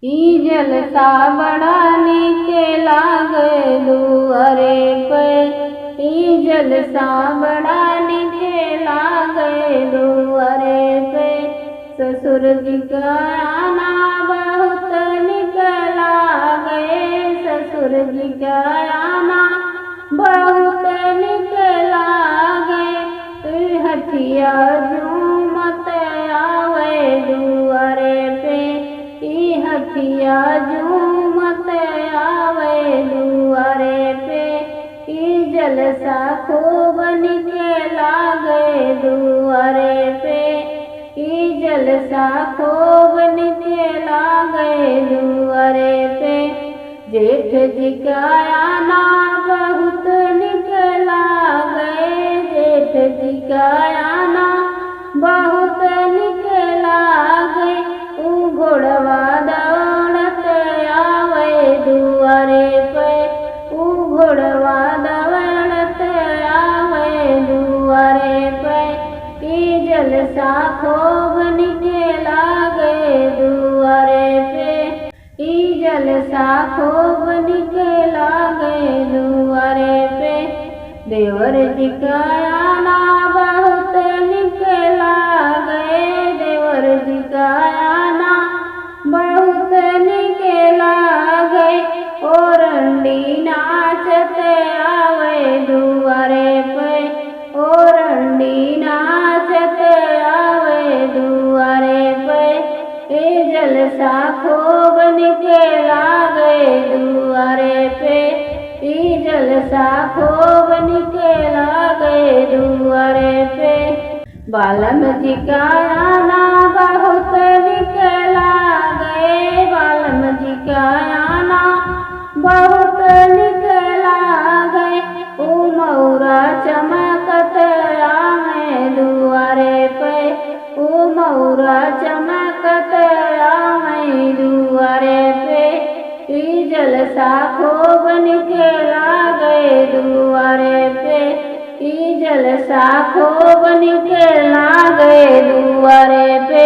ई जलसा बड़ा नीके लागे दुआरे पे। ई जलसा बड़ा नीके लागे दुआरे पे। ससुर जी का आना बहुत निक लागे। ससुर जी का आना बहुत निक लागे। हथिया झूमत आवे दुआरे पे। ई हथिया झूमत आवे दुआरे पे। ई जलसा खूब निके लागे दुआरे पे। ई जलसा खूब निके लागे दुआरे पे। जेठ जी का आना बहुत निक लागे। जेठ जी का आना बहुत निक लागे। ऊ घोड़वा दौड़त आवे दुआरे पे। ऊ घोड़वा दौड़त आवे दुआरे पे। ई जलसा खूब निके लागे दुआरे पे। ई जलसा खूब निके लागे दुआरे पे। देवर जी का आना बहुत निक लागे। देवर जी का आना बहुत निक लागे। ओरंडी नाचत आवे दुआरे पे। ओरंडी नाचत आवे दुआरे पे। ई जलसा खूब निके लागे दुआरे पे। ई जलसा खूब निके लागे दुआरे पे। बालम जी का आना बहुत निक लागे। बालम जी का आना बहुत निक लागे। ऊ मौरा चमकत आवे दुआरे पे। ऊ मौरा चमकत आवे दुआरे पे। ई जलसा खूब निके लागे दुआरे पे। ई जलसा खूब निके लागे दुआरे पे।